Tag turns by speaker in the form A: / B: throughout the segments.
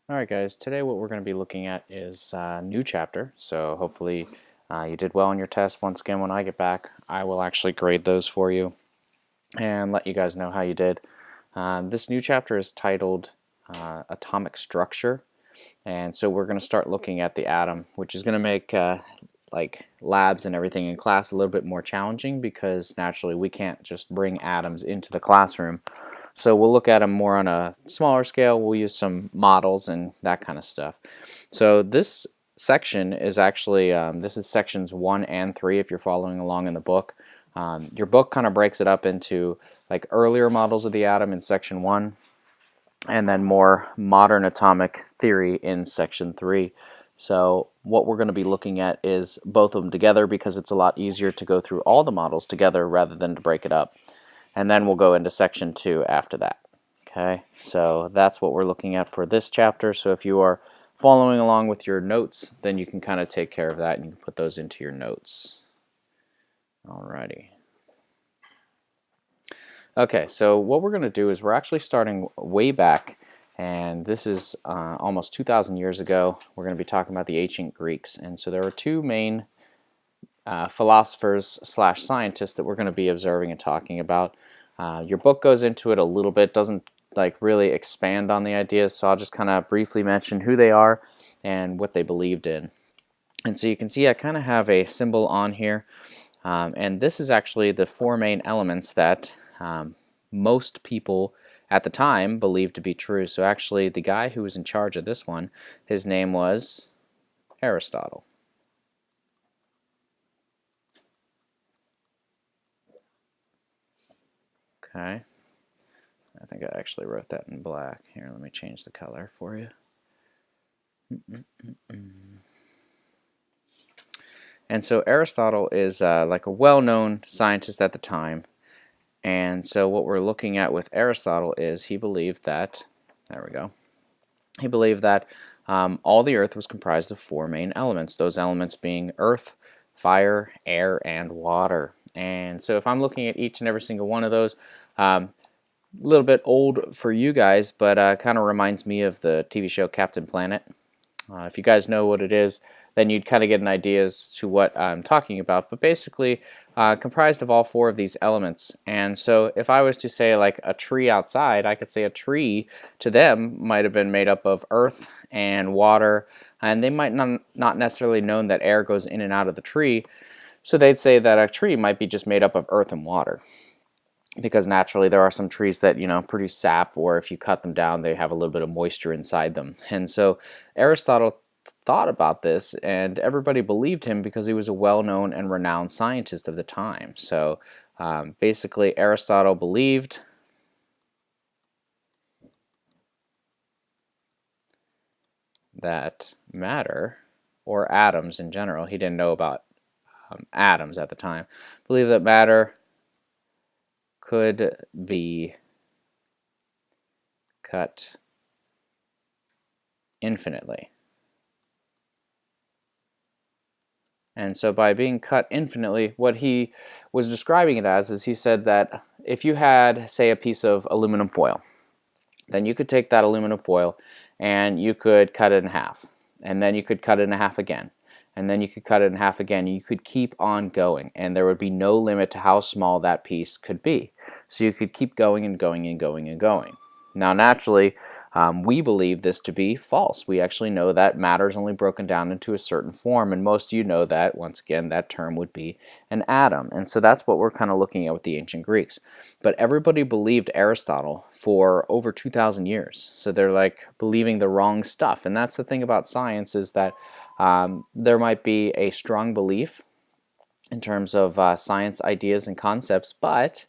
A: Alright guys, today what we're going to be looking at is a new chapter, so hopefully you did well on your test. Once again, when I get back, I will actually grade those for you and let you guys know how you did. This new chapter is titled Atomic Structure, and so we're going to start looking at the atom, which is going to make like labs and everything in class a little bit more challenging because naturally we can't just bring atoms into the classroom. So we'll look at them more on a smaller scale. We'll use some models and that kind of stuff. So this section is actually, this is sections 1 and 3 if you're following along in the book. Your book kind of breaks it up into like earlier models of the atom in section 1 and then more modern atomic theory in section 3. So what we're going to be looking at is both of them together because it's a lot easier to go through all the models together rather than to break it up. And then we'll go into section 2 after that. Okay, so that's what we're looking at for this chapter. So if you are following along with your notes, then you can kind of take care of that and you can put those into your notes. Alrighty. Okay, so what we're going to do is we're actually starting way back, and this is almost 2,000 years ago. We're going to be talking about the ancient Greeks, and so there are two main philosophers slash scientists that we're going to be observing and talking about. Your book goes into it a little bit, doesn't like really expand on the ideas, so I'll just kind of briefly mention who they are and what they believed in. And so you can see I kind of have a symbol on here, and this is actually the four main elements that most people at the time believed to be true. So actually the guy who was in charge of this one, his name was Aristotle. Okay. I think I actually wrote that in black. Here, let me change the color for you. And so Aristotle is like a well-known scientist at the time. And so what we're looking at with Aristotle is he believed that, there we go, he believed that all the earth was comprised of four main elements, those elements being earth, fire, air, and water. And so if I'm looking at each and every single one of those, a little bit old for you guys, but kind of reminds me of the TV show Captain Planet. If you guys know what it is, then you'd kind of get an idea as to what I'm talking about. But basically, comprised of all four of these elements. And so if I was to say like a tree outside, I could say a tree to them might have been made up of earth and water, and they might not necessarily known that air goes in and out of the tree. So they'd say that a tree might be just made up of earth and water, because naturally there are some trees that, you know, produce sap, or if you cut them down they have a little bit of moisture inside them. And so Aristotle thought about this, and everybody believed him because he was a well-known and renowned scientist of the time. So basically Aristotle believed that matter, or atoms in general, he didn't know about atoms at the time, believed that matter could be cut infinitely. And so by being cut infinitely, what he was describing it as is he said that if you had, say, a piece of aluminum foil, then you could take that aluminum foil and you could cut it in half, and then you could cut it in half again, and then you could cut it in half again. You could keep on going, and there would be no limit to how small that piece could be. So you could keep going and going and going and going. Now naturally, we believe this to be false. We actually know that matter is only broken down into a certain form, and most of you know that, once again, that term would be an atom. And so that's what we're kind of looking at with the ancient Greeks. But everybody believed Aristotle for over 2,000 years. So they're like believing the wrong stuff. And that's the thing about science, is that there might be a strong belief in terms of science ideas and concepts, but,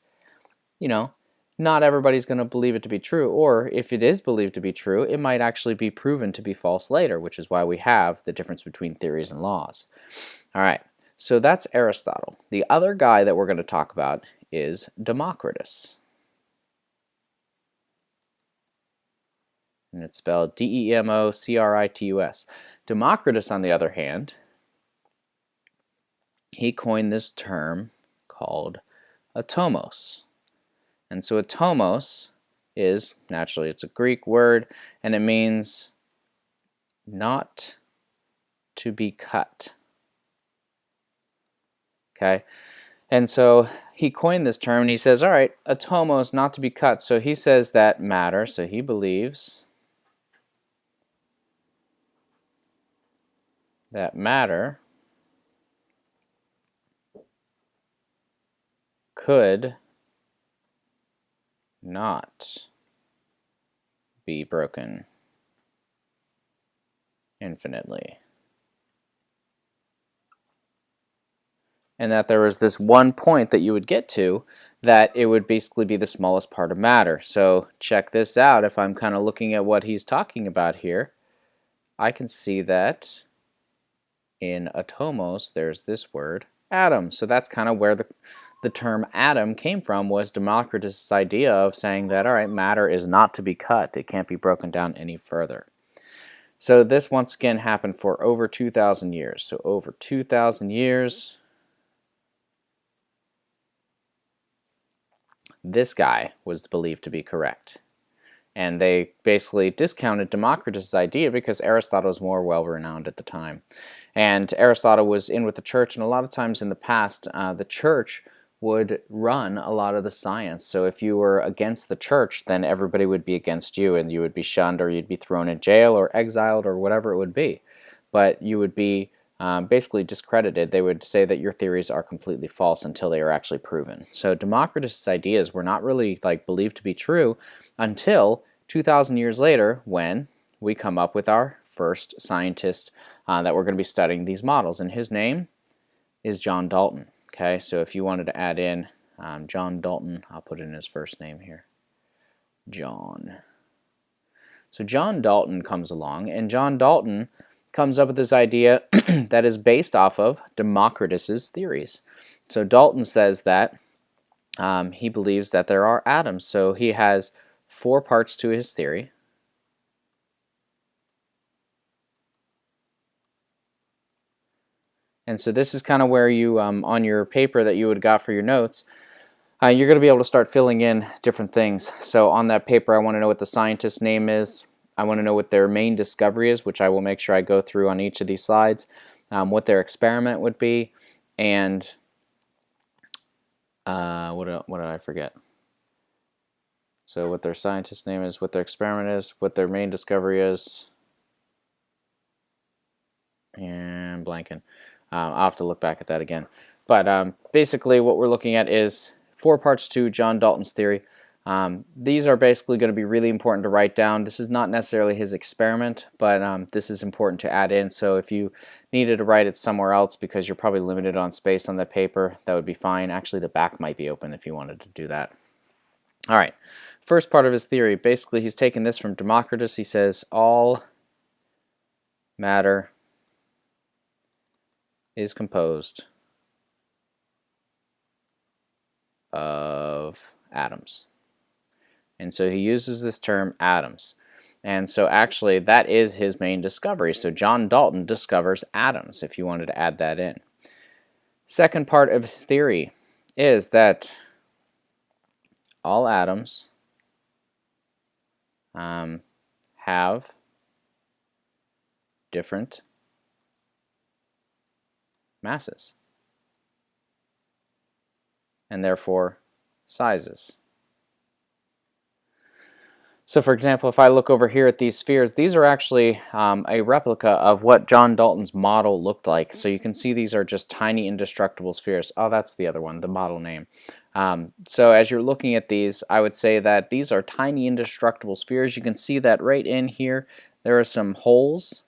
A: you know, not everybody's going to believe it to be true, or if it is believed to be true, it might actually be proven to be false later, which is why we have the difference between theories and laws. All right, so that's Aristotle. The other guy that we're going to talk about is Democritus. And it's spelled D-E-M-O-C-R-I-T-U-S. Democritus, on the other hand, he coined this term called atomos. And so atomos is, naturally, it's a Greek word, and it means not to be cut. Okay, and so he coined this term and he says, all right, atomos, not to be cut. So he says that matter, so he believes that matter could not be broken infinitely. And that there was this one point that you would get to that it would basically be the smallest part of matter. So check this out. If I'm kind of looking at what he's talking about here, I can see that in atomos there's this word atom. So that's kind of where the term atom came from, was Democritus' idea of saying that, all right, matter is not to be cut. It can't be broken down any further. So this once again happened for over 2,000 years. So over 2,000 years, this guy was believed to be correct. And they basically discounted Democritus' idea because Aristotle was more well-renowned at the time. And Aristotle was in with the church, and a lot of times in the past, the church would run a lot of the science. So if you were against the church, then everybody would be against you, and you would be shunned, or you'd be thrown in jail or exiled or whatever it would be. But you would be basically discredited. They would say that your theories are completely false until they are actually proven. So Democritus' ideas were not really believed to be true until 2,000 years later, when we come up with our first scientist that we're going to be studying these models, and his name is John Dalton. Okay, so if you wanted to add in John Dalton, I'll put in his first name here, John. So John Dalton comes along, and John Dalton comes up with this idea that is based off of Democritus's theories. So Dalton says that he believes that there are atoms. So he has 4 parts to his theory. And so this is kind of where you, on your paper that you would have got for your notes, you're going to be able to start filling in different things. So on that paper, I want to know what the scientist's name is. I want to know what their main discovery is, which I will make sure I go through on each of these slides, what their experiment would be, and what did I forget? So what their scientist's name is, what their experiment is, what their main discovery is, and blanking. I'll have to look back at that again. But basically what we're looking at is 4 parts to John Dalton's theory. These are basically going to be really important to write down. This is not necessarily his experiment, but this is important to add in. So if you needed to write it somewhere else because you're probably limited on space on that paper, that would be fine. Actually, the back might be open if you wanted to do that. All right, first part of his theory, basically he's taken this from Democritus. He says all matter is composed of atoms. And so he uses this term atoms. And so actually that is his main discovery. So John Dalton discovers atoms, if you wanted to add that in. Second part of his theory is that all atoms have different masses and therefore sizes. So for example, if I look over here at these spheres, these are actually a replica of what John Dalton's model looked like. So you can see these are just tiny indestructible spheres. Oh, that's the other one, the model name. So as you're looking at these, I would say that these are tiny indestructible spheres. You can see that right in here there are some holes,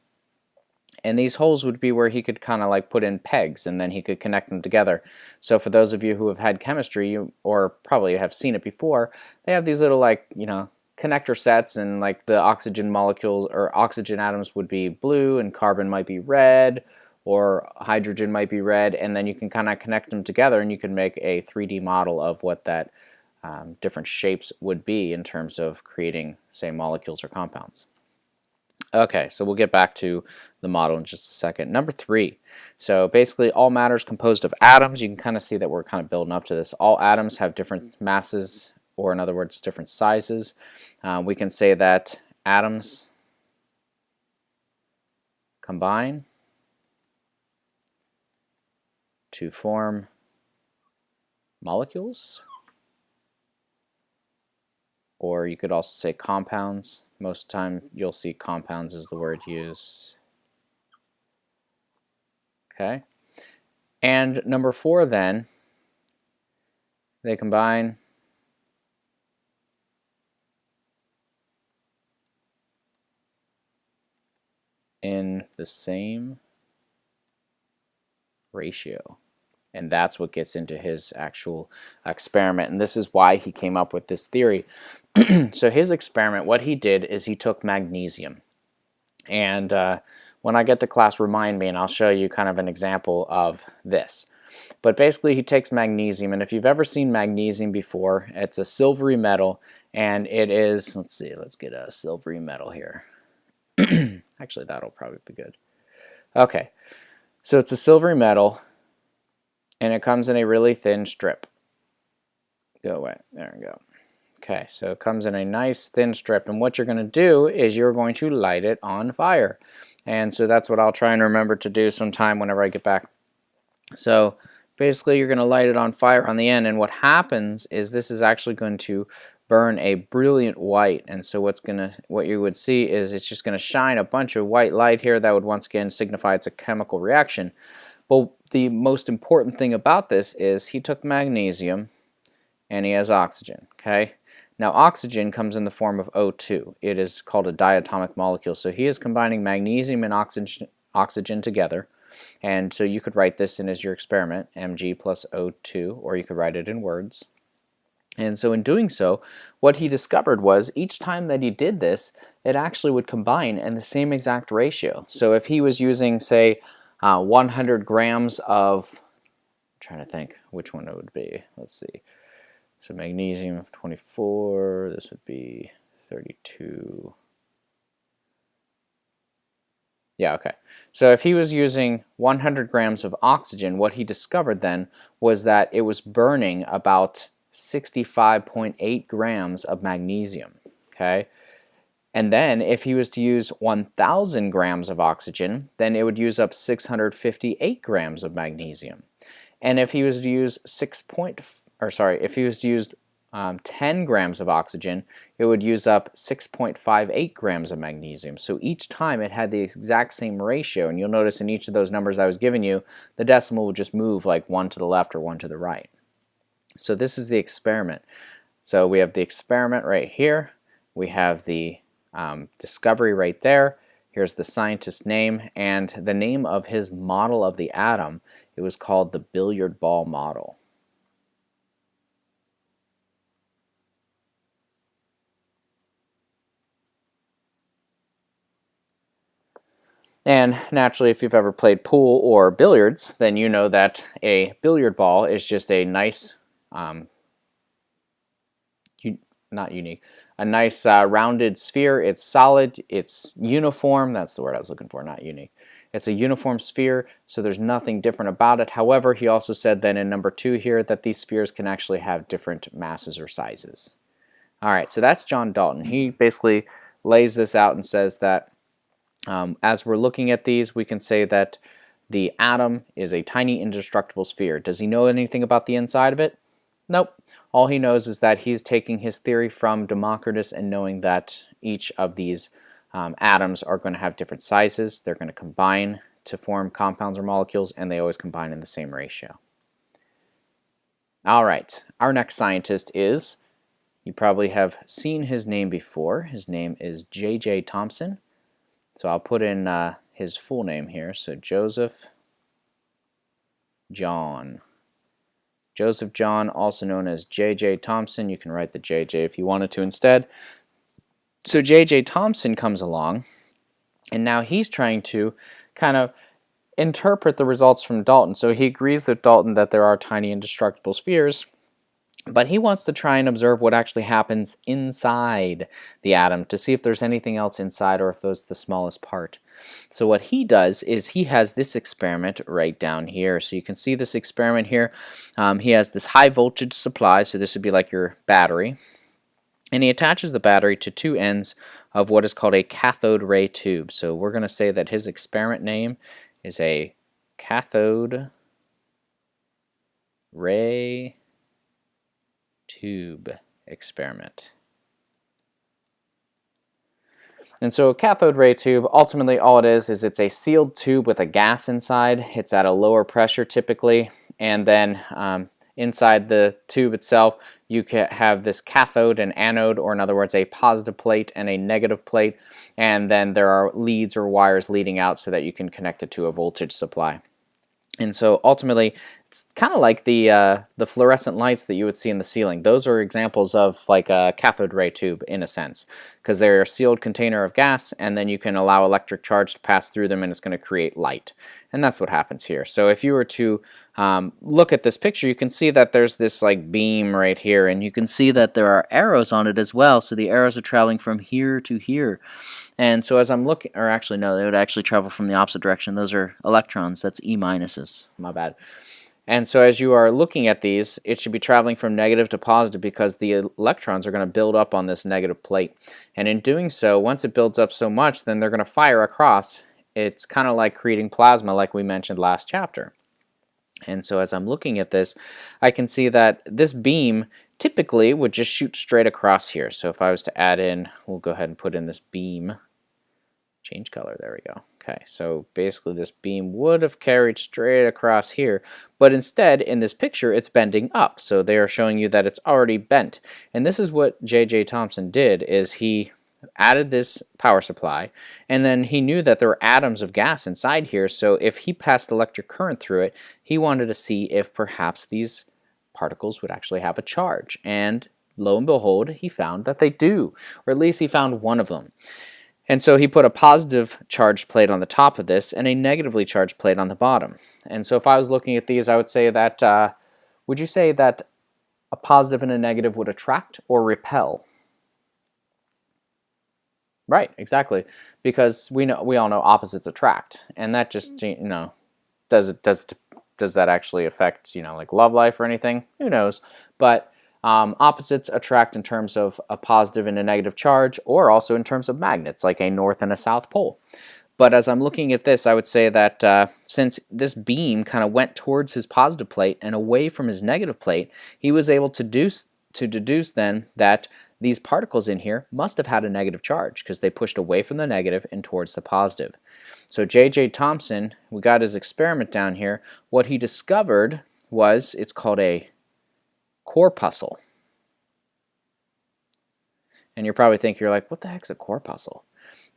A: and these holes would be where he could kind of put in pegs, and then he could connect them together. So for those of you who have had chemistry, or probably have seen it before, they have these little connector sets, and the oxygen molecules or oxygen atoms would be blue and carbon might be red, or hydrogen might be red, and then you can kind of connect them together and you can make a 3D model of what that different shapes would be in terms of creating, say, molecules or compounds. Okay, so we'll get back to the model in just a second. Number 3, so basically all matter is composed of atoms. You can kind of see that we're kind of building up to this. All atoms have different masses, or in other words, different sizes. We can say that atoms combine to form molecules, or you could also say compounds. Most of the time you'll see compounds as the word used. Okay. And number 4 then, they combine in the same ratio. And that's what gets into his actual experiment. And this is why he came up with this theory. So his experiment, what he did is he took magnesium. And when I get to class, remind me, and I'll show you kind of an example of this. But basically, he takes magnesium, and if you've ever seen magnesium before, it's a silvery metal, and it is, let's see, let's get a silvery metal here. Actually, that'll probably be good. Okay, so it's a silvery metal, and it comes in a really thin strip. Go away. There we go. Okay, so it comes in a nice thin strip, and what you're going to do is you're going to light it on fire. And so that's what I'll try and remember to do sometime whenever I get back. So basically you're going to light it on fire on the end, and what happens is this is actually going to burn a brilliant white. And so what you would see is it's just going to shine a bunch of white light here that would once again signify it's a chemical reaction. But the most important thing about this is he took magnesium and he has oxygen. Okay. Now oxygen comes in the form of O2. It is called a diatomic molecule. So he is combining magnesium and oxygen together. And so you could write this in as your experiment, Mg plus O2, or you could write it in words. And so in doing so, what he discovered was each time that he did this, it actually would combine in the same exact ratio. So if he was using, say, 100 grams of, I'm trying to think which one it would be. Let's see. So magnesium 24, this would be 32. Yeah, okay. So if he was using 100 grams of oxygen, what he discovered then was that it was burning about 65.8 grams of magnesium, okay? And then if he was to use 1,000 grams of oxygen, then it would use up 658 grams of magnesium. And if he was to use 10 grams of oxygen, it would use up 6.58 grams of magnesium. So each time it had the exact same ratio, and you'll notice in each of those numbers I was giving you, the decimal would just move like one to the left or one to the right. So this is the experiment. So we have the experiment right here. We have the discovery right there. Here's the scientist's name, and the name of his model of the atom, it was called the billiard ball model. And naturally, if you've ever played pool or billiards, then you know that a billiard ball is just a nice, not unique, a nice rounded sphere. It's solid, it's uniform, that's the word I was looking for, not unique. It's a uniform sphere, so there's nothing different about it. However, he also said then in number 2 here that these spheres can actually have different masses or sizes. Alright, so that's John Dalton. He basically lays this out and says that as we're looking at these, we can say that the atom is a tiny indestructible sphere. Does he know anything about the inside of it? Nope. All he knows is that he's taking his theory from Democritus and knowing that each of these atoms are going to have different sizes. They're going to combine to form compounds or molecules, and they always combine in the same ratio. All right, our next scientist is, you probably have seen his name before. His name is J.J. Thomson. So I'll put in his full name here. So Joseph John. Joseph John, also known as J.J. Thomson. You can write the J.J. if you wanted to instead. So J.J. Thomson comes along, and now he's trying to kind of interpret the results from Dalton. So he agrees with Dalton that there are tiny indestructible spheres, but he wants to try and observe what actually happens inside the atom to see if there's anything else inside or if those are the smallest part. So what he does is he has this experiment right down here. So you can see this experiment here. He has this high voltage supply, so this would be like your battery. And he attaches the battery to two ends of what is called a cathode ray tube. So we're going to say that his experiment name is a cathode ray tube experiment. And so a cathode ray tube, ultimately all it is it's a sealed tube with a gas inside. It's at a lower pressure typically, and then inside the tube itself you can have this cathode and anode, or in other words a positive plate and a negative plate, and then there are leads or wires leading out so that you can connect it to a voltage supply. And so ultimately, it's kind of like the fluorescent lights that you would see in the ceiling. Those are examples of like a cathode ray tube in a sense, because they're a sealed container of gas, and then you can allow electric charge to pass through them, and it's going to create light. And that's what happens here. So if you were to look at this picture, you can see that there's this like beam right here, and you can see that there are arrows on it as well. So the arrows are traveling from here to here. And so as I'm looking, or actually no, they would actually travel from the opposite direction. Those are electrons. That's E minuses. My bad. And so as you are looking at these, it should be traveling from negative to positive because the electrons are going to build up on this negative plate. And in doing so, once it builds up so much, then they're going to fire across. It's kind of like creating plasma like we mentioned last chapter. And so as I'm looking at this, I can see that this beam typically would just shoot straight across here. So if I was to add in, we'll go ahead and put in this beam. Change color, there we go. Okay, so basically this beam would have carried straight across here, but instead in this picture it's bending up. So they are showing you that it's already bent. And this is what J.J. Thomson did, is he added this power supply, and then he knew that there were atoms of gas inside here, so if he passed electric current through it, he wanted to see if perhaps these particles would actually have a charge. And lo and behold, he found that they do, or at least he found one of them. And so he put a positive charged plate on the top of this and a negatively charged plate on the bottom. And so if I was looking at these, I would say that, would you say that a positive and a negative would attract or repel? Right, exactly, because we all know opposites attract, and that just, does that actually affect, like love life or anything? Who knows? But opposites attract in terms of a positive and a negative charge, or also in terms of magnets, like a north and a south pole. But as I'm looking at this, I would say that since this beam kind of went towards his positive plate and away from his negative plate, he was able to deduce then that these particles in here must have had a negative charge because they pushed away from the negative and towards the positive. So J.J. Thomson, we got his experiment down here. What he discovered was, it's called a corpuscle. And you're probably thinking, you're like, what the heck's a corpuscle?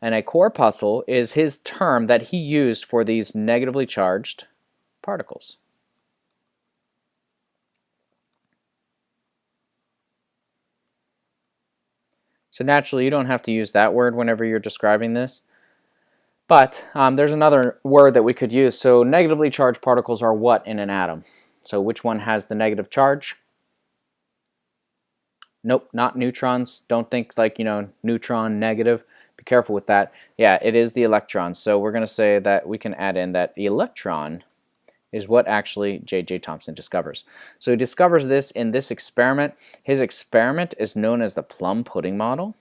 A: And a corpuscle is his term that he used for these negatively charged particles. So naturally, you don't have to use that word whenever you're describing this. But there's another word that we could use. So negatively charged particles are what in an atom? So which one has the negative charge? Nope, not neutrons. Don't think like, neutron, negative. Be careful with that. Yeah, it is the electrons. So we're going to say that we can add in that the electron is what actually J.J. Thomson discovers. So he discovers this in this experiment. His experiment is known as the plum pudding model.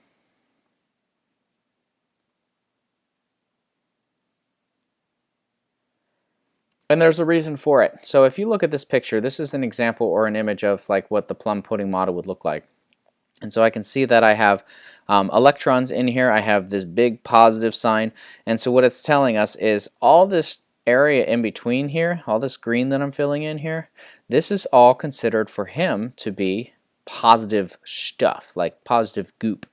A: And there's a reason for it. So if you look at this picture, this is an example or an image of like what the plum pudding model would look like. And so I can see that I have electrons in here. I have this big positive sign. And so what it's telling us is all this area in between here, all this green that I'm filling in here, this is all considered for him to be positive stuff, like positive goop.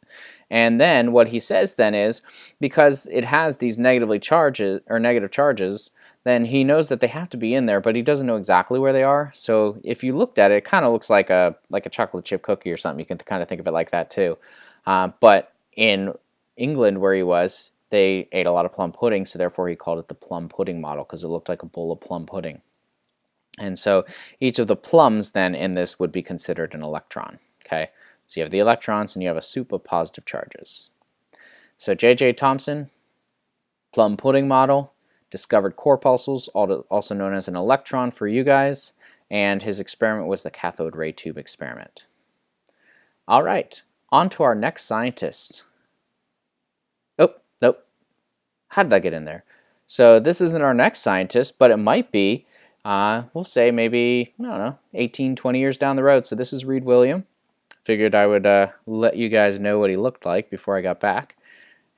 A: And then what he says then is, because it has these negative charges, then he knows that they have to be in there, but he doesn't know exactly where they are. So if you looked at it, it kind of looks like a chocolate chip cookie or something. You can kind of think of it like that too. But in England, where he was, they ate a lot of plum pudding, so therefore he called it the plum pudding model because it looked like a bowl of plum pudding. And so each of the plums then in this would be considered an electron. Okay, so you have the electrons and you have a soup of positive charges. So J.J. Thomson, plum pudding model, discovered corpuscles, also known as an electron for you guys, and his experiment was the cathode ray tube experiment. All right. on to our next scientist. Oh, nope. How did that get in there? So this isn't our next scientist, but it might be, we'll say maybe, I don't know, 18, 20 years down the road. So this is Reed William. Figured I would let you guys know what he looked like before I got back.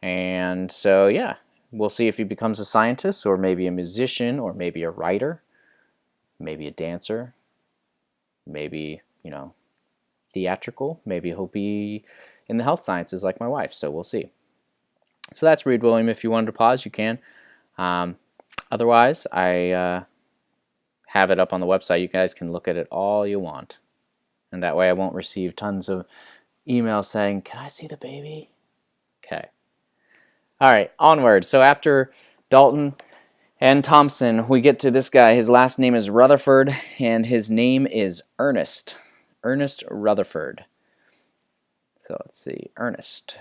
A: And so, yeah, we'll see if he becomes a scientist or maybe a musician or maybe a writer, maybe a dancer, maybe, theatrical. Maybe he'll be in the health sciences like my wife. So we'll see. So that's Reed William. If you wanted to pause, you can. Otherwise, I have it up on the website. You guys can look at it all you want. And that way I won't receive tons of emails saying, can I see the baby? Okay. All right, onward. So after Dalton and Thompson, we get to this guy. His last name is Rutherford, and his name is Ernest. Ernest Rutherford. So let's see, Ernest.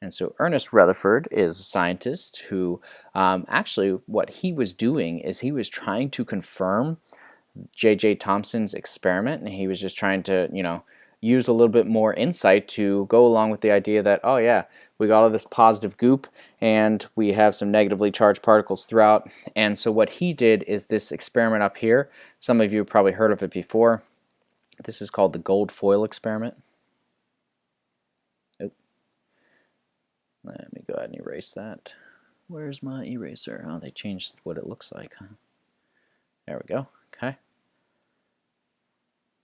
A: And so Ernest Rutherford is a scientist who actually what he was doing is he was trying to confirm J.J. Thomson's experiment, and he was just trying to, use a little bit more insight to go along with the idea that, oh yeah, we got all this positive goop and we have some negatively charged particles throughout. And so what he did is this experiment up here. Some of you have probably heard of it before. This is called the gold foil experiment. Oh. Let me go ahead and erase that. Where's my eraser? Oh, they changed what it looks like, huh? There we go. Okay.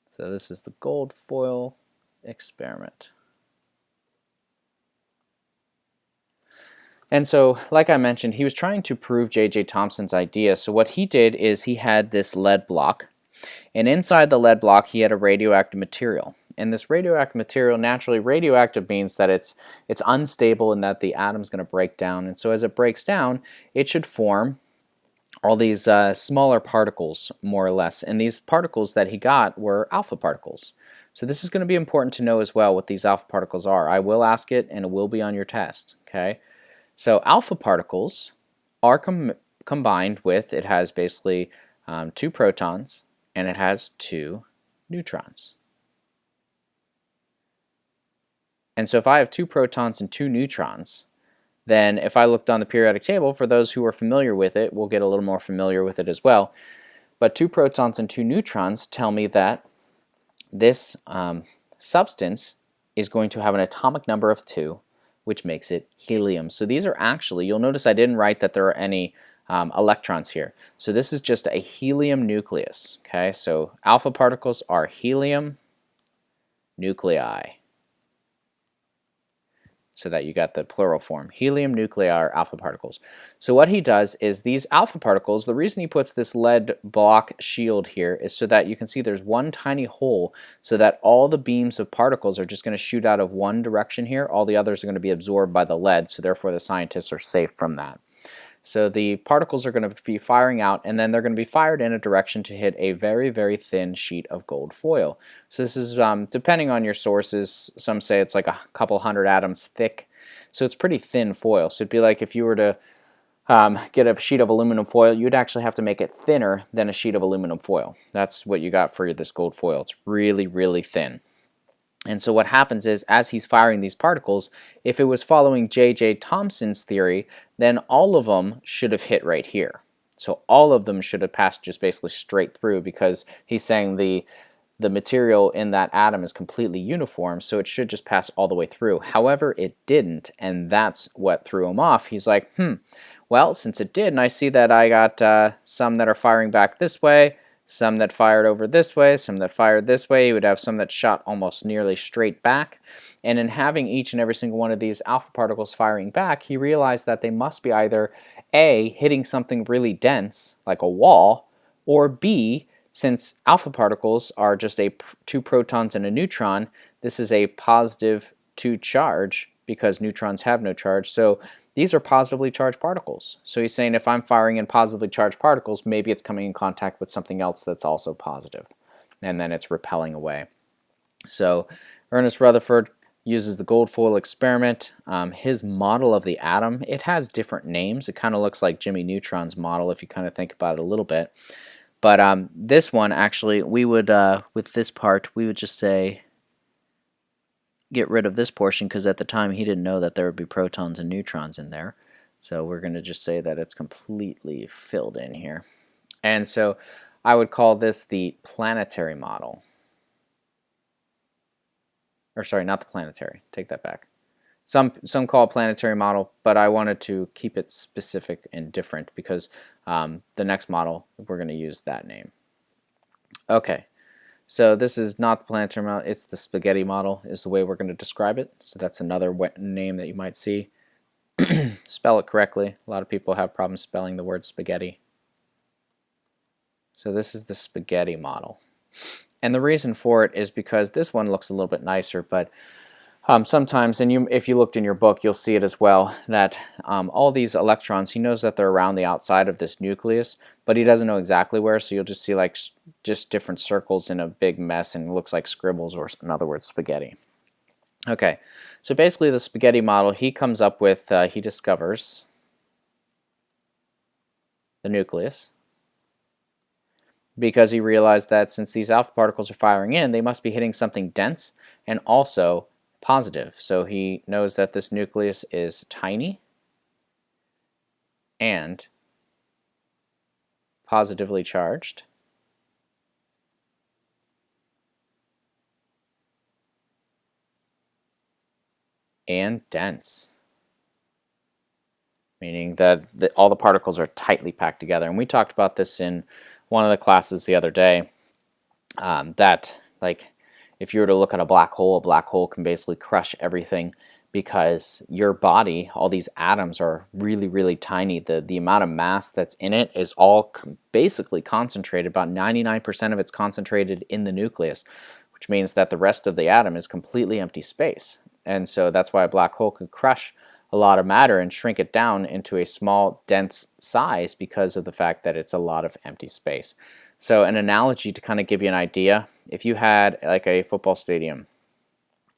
A: So this is the gold foil experiment. And so, like I mentioned, he was trying to prove J.J. Thomson's idea. So what he did is he had this lead block, and inside the lead block he had a radioactive material. And this radioactive material, naturally radioactive means that it's unstable and that the atom's going to break down. And so as it breaks down, it should form all these smaller particles, more or less. And these particles that he got were alpha particles. So this is going to be important to know as well what these alpha particles are. I will ask it, and it will be on your test. Okay. So alpha particles are combined with, it has basically 2 protons, and it has 2 neutrons. And so if I have 2 protons and 2 neutrons, then if I looked on the periodic table, for those who are familiar with it, we'll get a little more familiar with it as well. But 2 protons and 2 neutrons tell me that this substance is going to have an atomic number of 2, which makes it helium. So these are actually, you'll notice I didn't write that there are any electrons here. So this is just a helium nucleus. Okay, so alpha particles are helium nuclei. So that you got the plural form. Helium nuclei are alpha particles. So what he does is these alpha particles, the reason he puts this lead block shield here is so that you can see there's one tiny hole so that all the beams of particles are just going to shoot out of one direction here. All the others are going to be absorbed by the lead, so therefore the scientists are safe from that. So the particles are going to be firing out, and then they're going to be fired in a direction to hit a very, very thin sheet of gold foil. So this is, depending on your sources, some say it's like a couple hundred atoms thick. So it's pretty thin foil. So it'd be like if you were to get a sheet of aluminum foil, you'd actually have to make it thinner than a sheet of aluminum foil. That's what you got for this gold foil. It's really, really thin. And so what happens is, as he's firing these particles, if it was following J.J. Thomson's theory, then all of them should have hit right here. So all of them should have passed just basically straight through, because he's saying the material in that atom is completely uniform, so it should just pass all the way through. However, it didn't, and that's what threw him off. He's like, well, since it did, and I see that I got some that are firing back this way, some that fired over this way, some that fired this way. You would have some that shot almost nearly straight back. And in having each and every single one of these alpha particles firing back, he realized that they must be either A, hitting something really dense, like a wall, or B, since alpha particles are just 2 protons and a neutron, this is a positive 2 charge because neutrons have no charge. So these are positively charged particles. So he's saying if I'm firing in positively charged particles, maybe it's coming in contact with something else that's also positive, and then it's repelling away. So Ernest Rutherford uses the gold foil experiment. His model of the atom, it has different names. It kind of looks like Jimmy Neutron's model if you kind of think about it a little bit. But this one, actually, we would, with this part, we would just say get rid of this portion because at the time he didn't know that there would be protons and neutrons in there. So we're going to just say that it's completely filled in here. And so I would call this the planetary model. Or sorry, not the planetary. Take that back. Some call it planetary model, but I wanted to keep it specific and different because the next model, we're going to use that name. Okay, so this is not the planetary model, it's the spaghetti model is the way we're going to describe it. So that's another name that you might see. Spell it correctly. A lot of people have problems spelling the word spaghetti. So this is the spaghetti model. And the reason for it is because this one looks a little bit nicer, but sometimes, and if you looked in your book, you'll see it as well, that all these electrons, he knows that they're around the outside of this nucleus, but he doesn't know exactly where, so you'll just see like just different circles in a big mess, and it looks like scribbles, or in other words, spaghetti. Okay, so basically the spaghetti model, he comes up with, he discovers the nucleus, because he realized that since these alpha particles are firing in, they must be hitting something dense and also positive. So he knows that this nucleus is tiny and positively charged. And dense, meaning that all the particles are tightly packed together. And we talked about this in one of the classes the other day, that like if you were to look at a black hole can basically crush everything because your body, all these atoms are really, really tiny. The amount of mass that's in it is all basically concentrated. About 99% of it's concentrated in the nucleus, which means that the rest of the atom is completely empty space. And so that's why a black hole could crush a lot of matter and shrink it down into a small, dense size because of the fact that it's a lot of empty space. So an analogy to kind of give you an idea, if you had like a football stadium,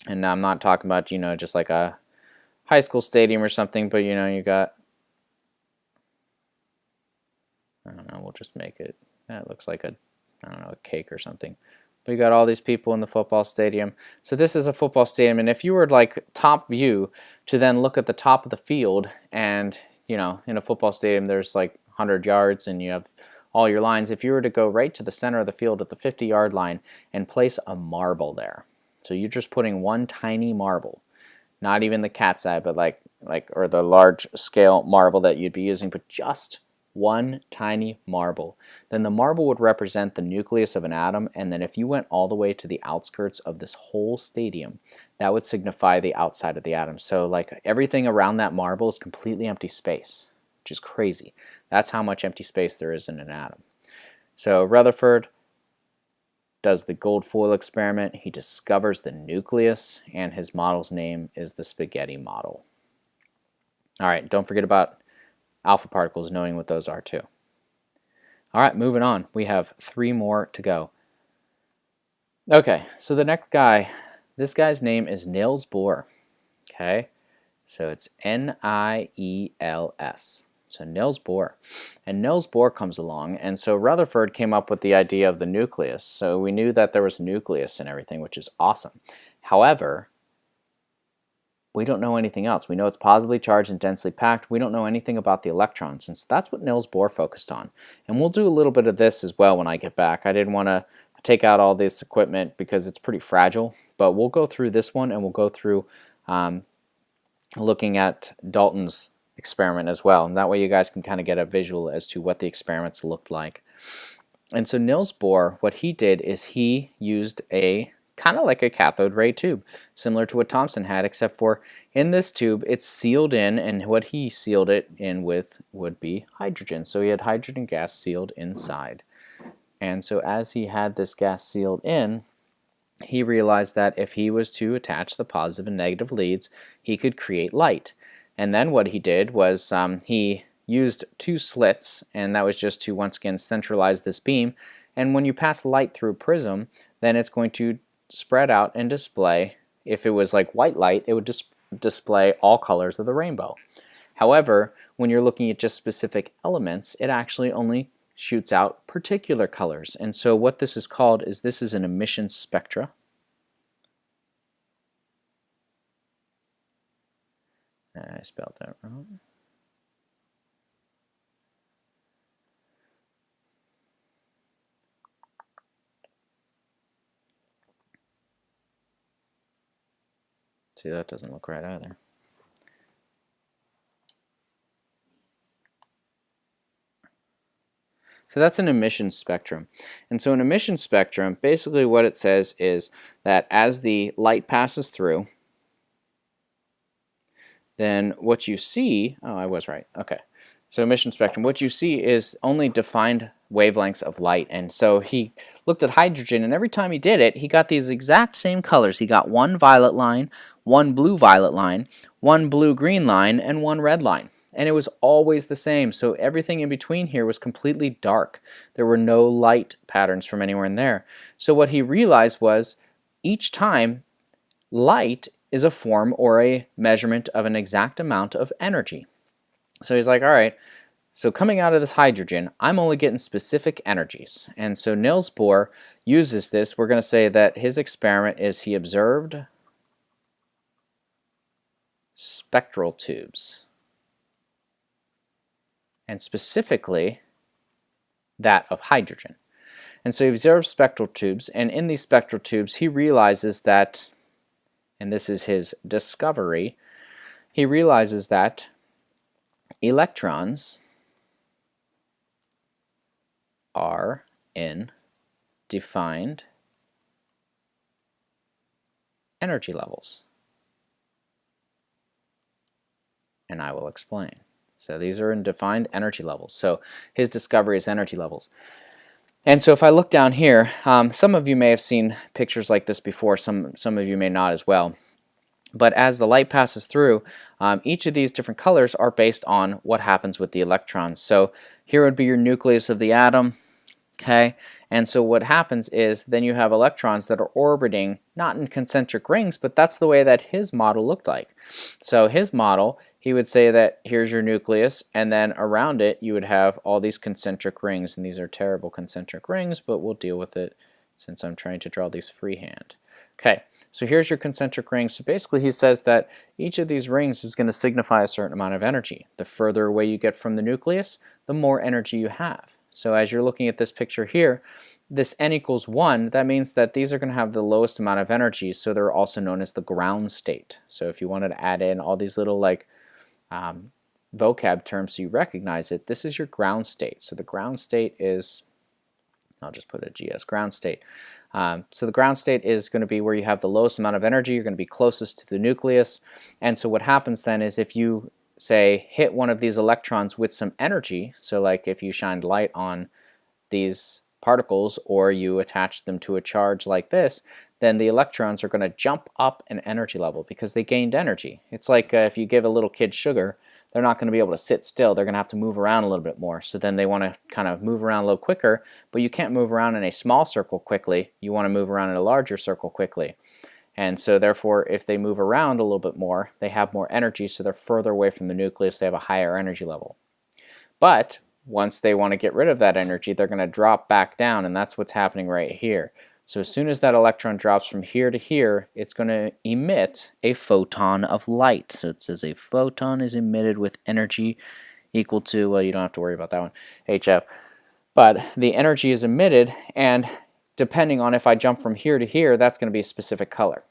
A: and I'm not talking about, just like a high school stadium or something, but you got, I don't know, we'll just make it, that looks like a, I don't know, a cake or something. But you got all these people in the football stadium. So this is a football stadium, and if you were like top view to then look at the top of the field, and in a football stadium there's like 100 yards and you have all your lines. If you were to go right to the center of the field at the 50-yard line and place a marble there, so you're just putting one tiny marble, not even the cat's eye, but like or the large scale marble that you'd be using, but just one tiny marble, then the marble would represent the nucleus of an atom, and then if you went all the way to the outskirts of this whole stadium, that would signify the outside of the atom. So like everything around that marble is completely empty space, which is crazy. That's how much empty space there is in an atom. So Rutherford does the gold foil experiment, he discovers the nucleus, and his model's name is the spaghetti model. Alright, don't forget about alpha particles, knowing what those are too. Alright, moving on. We have 3 more to go. Okay, so the next guy, this guy's name is Niels Bohr. Okay, so it's N-I-E-L-S. So Niels Bohr. And Niels Bohr comes along, and so Rutherford came up with the idea of the nucleus. So we knew that there was a nucleus and everything, which is awesome. However, we don't know anything else. We know it's positively charged and densely packed. We don't know anything about the electrons, and so that's what Niels Bohr focused on. And we'll do a little bit of this as well when I get back. I didn't want to take out all this equipment because it's pretty fragile, but we'll go through this one and we'll go through looking at Dalton's experiment as well, and that way you guys can kind of get a visual as to what the experiments looked like. And so Niels Bohr, what he did is he used a kind of like a cathode ray tube, similar to what Thomson had, except for in this tube it's sealed in, and what he sealed it in with would be hydrogen. So he had hydrogen gas sealed inside. And so as he had this gas sealed in, he realized that if he was to attach the positive and negative leads, he could create light. And then what he did was he used 2 slits, and that was just to once again centralize this beam. And when you pass light through a prism, then it's going to spread out and display. If it was like white light, it would just display all colors of the rainbow. However, when you're looking at just specific elements, it actually only shoots out particular colors. And so what this is called is this is an emission spectra. I spelled that wrong. See, that doesn't look right either. So that's an emission spectrum. And so an emission spectrum, basically what it says is that as the light passes through, then what you see, oh, I was right, okay. So emission spectrum, what you see is only defined wavelengths of light. And so he looked at hydrogen, and every time he did it, he got these exact same colors. He got one violet line, one blue-violet line, one blue-green line, and one red line. And it was always the same. So everything in between here was completely dark. There were no light patterns from anywhere in there. So what he realized was each time light is a form or a measurement of an exact amount of energy. So he's like, all right, so coming out of this hydrogen, I'm only getting specific energies. And so Niels Bohr uses this. We're going to say that his experiment is he observed spectral tubes, and specifically that of hydrogen. And so he observes spectral tubes, and in these spectral tubes he realizes that, and this is his discovery, he realizes that electrons are in defined energy levels. And I will explain. So these are in defined energy levels. So his discovery is energy levels. And so if I look down here, some of you may have seen pictures like this before, some of you may not as well. But as the light passes through, each of these different colors are based on what happens with the electrons. So here would be your nucleus of the atom, okay? And so what happens is then you have electrons that are orbiting, not in concentric rings, but that's the way that his model looked like. So his model, he would say that here's your nucleus, and then around it you would have all these concentric rings, and these are terrible concentric rings, but we'll deal with it since I'm trying to draw these freehand. Okay, so here's your concentric rings. So basically he says that each of these rings is going to signify a certain amount of energy. The further away you get from the nucleus, the more energy you have. So as you're looking at this picture here, this n equals 1, that means that these are going to have the lowest amount of energy, so they're also known as the ground state. So if you wanted to add in all these little like vocab terms so you recognize it, this is your ground state. So the ground state is, I'll just put a GS, ground state. So the ground state is going to be where you have the lowest amount of energy, you're going to be closest to the nucleus, and so what happens then is if you say hit one of these electrons with some energy, so like if you shined light on these particles or you attach them to a charge like this, then the electrons are going to jump up an energy level because they gained energy. It's like if you give a little kid sugar, they're not going to be able to sit still. They're going to have to move around a little bit more. So then they want to kind of move around a little quicker, but you can't move around in a small circle quickly. You want to move around in a larger circle quickly. And so therefore, if they move around a little bit more, they have more energy, so they're further away from the nucleus, they have a higher energy level. But once they want to get rid of that energy, they're going to drop back down, and that's what's happening right here. So as soon as that electron drops from here to here, it's going to emit a photon of light. So it says a photon is emitted with energy equal to, well, you don't have to worry about that one, HF. But the energy is emitted, and depending on if I jump from here to here, that's going to be a specific color.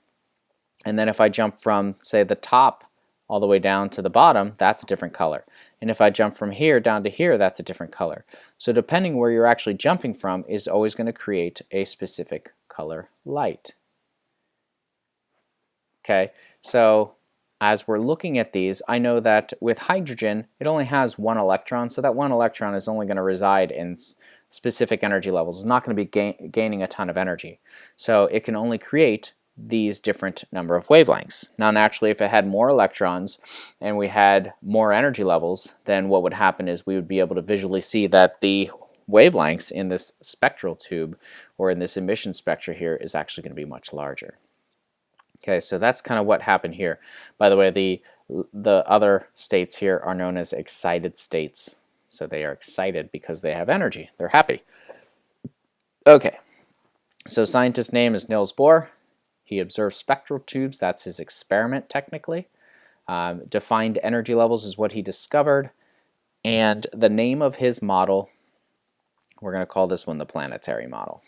A: And then if I jump from, say, the top all the way down to the bottom, that's a different color. And if I jump from here down to here, that's a different color. So depending where you're actually jumping from is always going to create a specific color light. Okay, so as we're looking at these, I know that with hydrogen, it only has one electron, so that one electron is only going to reside in specific energy levels. It's not going to be gaining a ton of energy. So it can only create these different number of wavelengths. Now naturally, if it had more electrons and we had more energy levels, then what would happen is we would be able to visually see that the wavelengths in this spectral tube or in this emission spectra here is actually going to be much larger. Okay, so that's kind of what happened here. By the way, the other states here are known as excited states. So they are excited because they have energy. They're happy. Okay, so scientist's name is Niels Bohr. He observed spectral tubes. That's his experiment technically. Defined energy levels is what he discovered. And the name of his model, we're going to call this one the planetary model.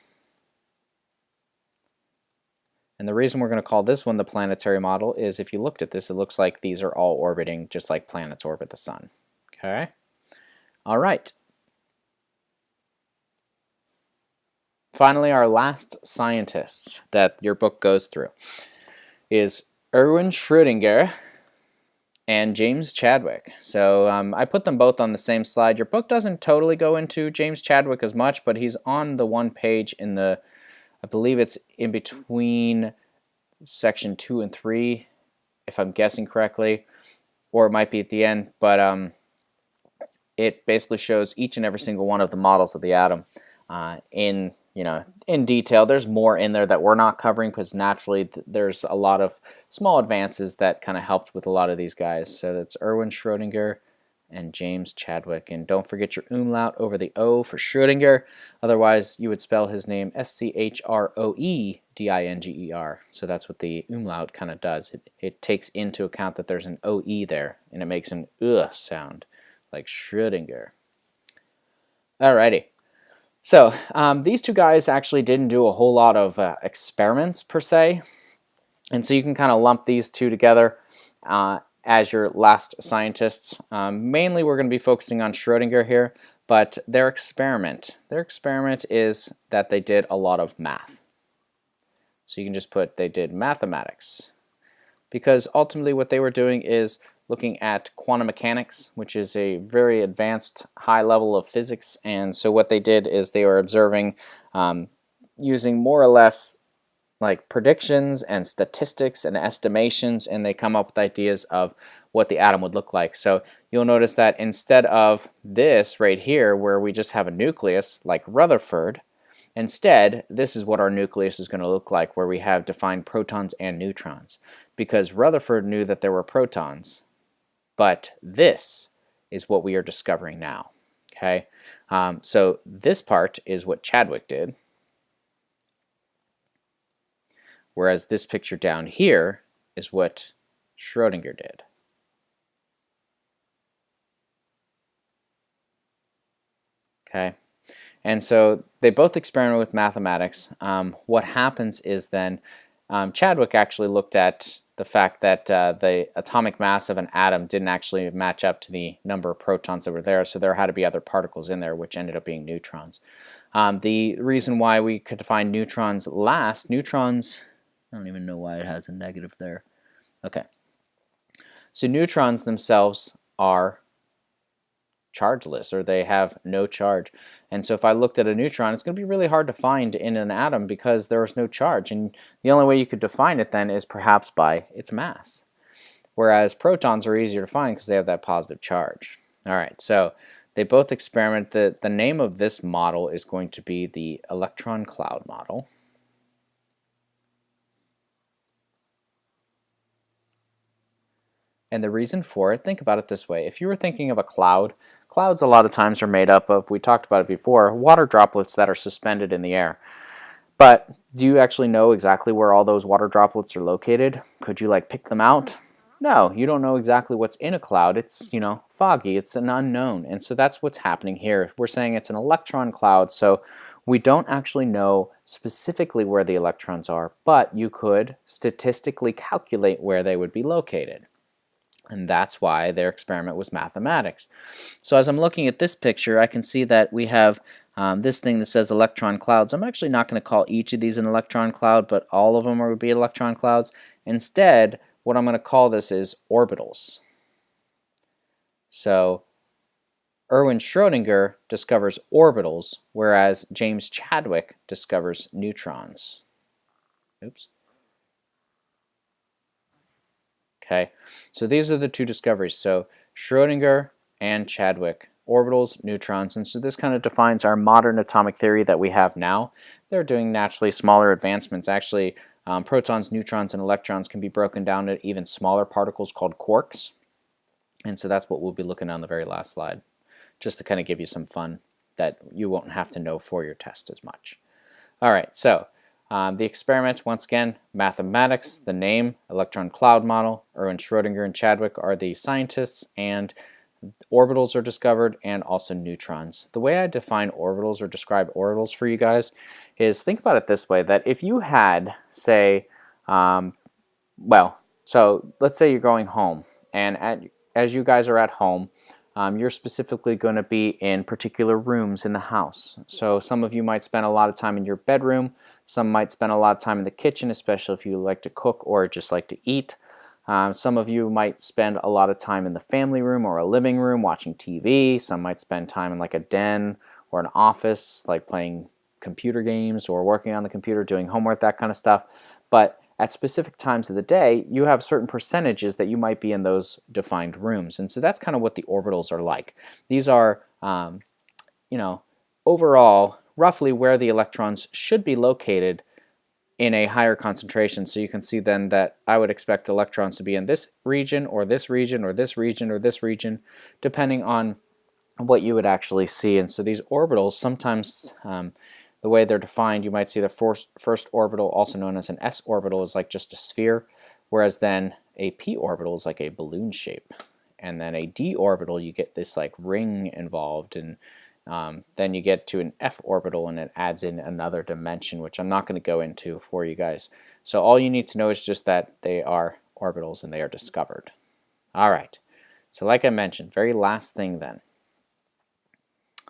A: And the reason we're going to call this one the planetary model is if you looked at this, it looks like these are all orbiting just like planets orbit the sun. Okay? All right. Finally, our last scientists that your book goes through is Erwin Schrödinger and James Chadwick. So I put them both on the same slide. Your book doesn't totally go into James Chadwick as much, but he's on the one page in the, I believe it's in between section 2 and 3, if I'm guessing correctly, or it might be at the end, but it basically shows each and every single one of the models of the atom in detail. There's more in there that we're not covering because naturally there's a lot of small advances that kind of helped with a lot of these guys. So that's Erwin Schrödinger and James Chadwick. And don't forget your umlaut over the O for Schrödinger. Otherwise, you would spell his name Schroedinger. So that's what the umlaut kind of does. It takes into account that there's an OE there, and it makes an sound, like Schrödinger. Alrighty. So these two guys actually didn't do a whole lot of experiments per se, and so you can kind of lump these two together as your last scientists. Mainly we're going to be focusing on Schrödinger here, but their experiment is that they did a lot of math. So you can just put they did mathematics, because ultimately what they were doing is looking at quantum mechanics, which is a very advanced high level of physics. And so what they did is they were observing using more or less like predictions and statistics and estimations, and they come up with ideas of what the atom would look like. So you'll notice that instead of this right here where we just have a nucleus like Rutherford, instead this is what our nucleus is going to look like, where we have defined protons and neutrons, because Rutherford knew that there were protons. But this is what we are discovering now. Okay, so this part is what Chadwick did, whereas this picture down here is what Schrödinger did. Okay, and so they both experimented with mathematics. What happens is then Chadwick actually looked at the fact that the atomic mass of an atom didn't actually match up to the number of protons that were there, so there had to be other particles in there, which ended up being neutrons. The reason why we could define neutrons last, neutrons, I don't even know why it has a negative there. Okay, so neutrons themselves are chargeless, or they have no charge. And so if I looked at a neutron, it's going to be really hard to find in an atom because there is no charge. And the only way you could define it then is perhaps by its mass. Whereas protons are easier to find because they have that positive charge. All right, so they both experiment. The name of this model is going to be the electron cloud model. And the reason for it, think about it this way. If you were thinking of a cloud, clouds a lot of times are made up of, we talked about it before, water droplets that are suspended in the air. But do you actually know exactly where all those water droplets are located? Could you like pick them out? No, you don't know exactly what's in a cloud. It's, foggy. It's an unknown. And so that's what's happening here. We're saying it's an electron cloud, so we don't actually know specifically where the electrons are, but you could statistically calculate where they would be located. And that's why their experiment was mathematics. So as I'm looking at this picture, I can see that we have this thing that says electron clouds. I'm actually not going to call each of these an electron cloud, but all of them would be electron clouds. Instead, what I'm going to call this is orbitals. So Erwin Schrödinger discovers orbitals, whereas James Chadwick discovers neutrons. Oops. Okay, so these are the two discoveries. So Schrödinger and Chadwick, orbitals, neutrons, and so this kind of defines our modern atomic theory that we have now. They're doing naturally smaller advancements. Actually, protons, neutrons, and electrons can be broken down to even smaller particles called quarks. And so that's what we'll be looking at on the very last slide, just to kind of give you some fun that you won't have to know for your test as much. All right, so The experiment, once again, mathematics, the name, electron cloud model, Erwin Schrödinger and Chadwick are the scientists, and orbitals are discovered, and also neutrons. The way I define orbitals or describe orbitals for you guys is, think about it this way, that if you had, say, so let's say you're going home, and as you guys are at home, you're specifically going to be in particular rooms in the house. So some of you might spend a lot of time in your bedroom, some might spend a lot of time in the kitchen, especially if you like to cook or just like to eat. Some of you might spend a lot of time in the family room or a living room watching TV. Some might spend time in like a den or an office, like playing computer games or working on the computer, doing homework, that kind of stuff. But at specific times of the day, you have certain percentages that you might be in those defined rooms. And so that's kind of what the orbitals are like. These are, overall, roughly where the electrons should be located in a higher concentration. So you can see then that I would expect electrons to be in this region or this region or this region or this region, depending on what you would actually see. And so these orbitals, sometimes the way they're defined, you might see the first orbital, also known as an s orbital, is like just a sphere, whereas then a p orbital is like a balloon shape. And then a d orbital, you get this like ring involved, and then you get to an f orbital and it adds in another dimension, which I'm not going to go into for you guys. So all you need to know is just that they are orbitals and they are discovered. Alright, so like I mentioned, very last thing then.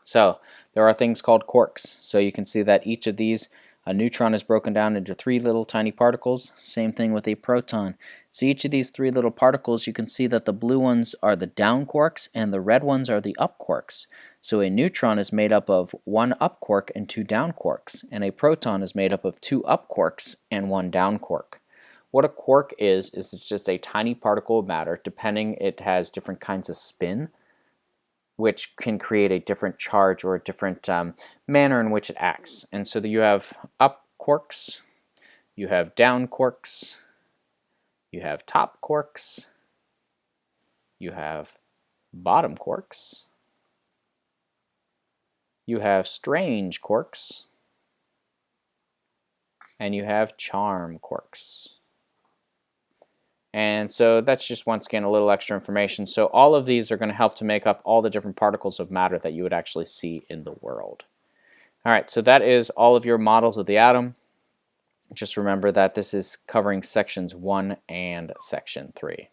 A: So there are things called quarks. So you can see that each of these, a neutron is broken down into 3 little tiny particles. Same thing with a proton. So each of these 3 little particles, you can see that the blue ones are the down quarks and the red ones are the up quarks. So a neutron is made up of 1 up quark and 2 down quarks, and a proton is made up of 2 up quarks and 1 down quark. What a quark is it's just a tiny particle of matter. Depending, it has different kinds of spin, which can create a different charge or a different manner in which it acts. And so you have up quarks, you have down quarks, you have top quarks, you have bottom quarks, you have strange quarks, and you have charm quarks. And so that's just, once again, a little extra information. So all of these are going to help to make up all the different particles of matter that you would actually see in the world. Alright, so that is all of your models of the atom. Just remember that this is covering sections 1 and section 3.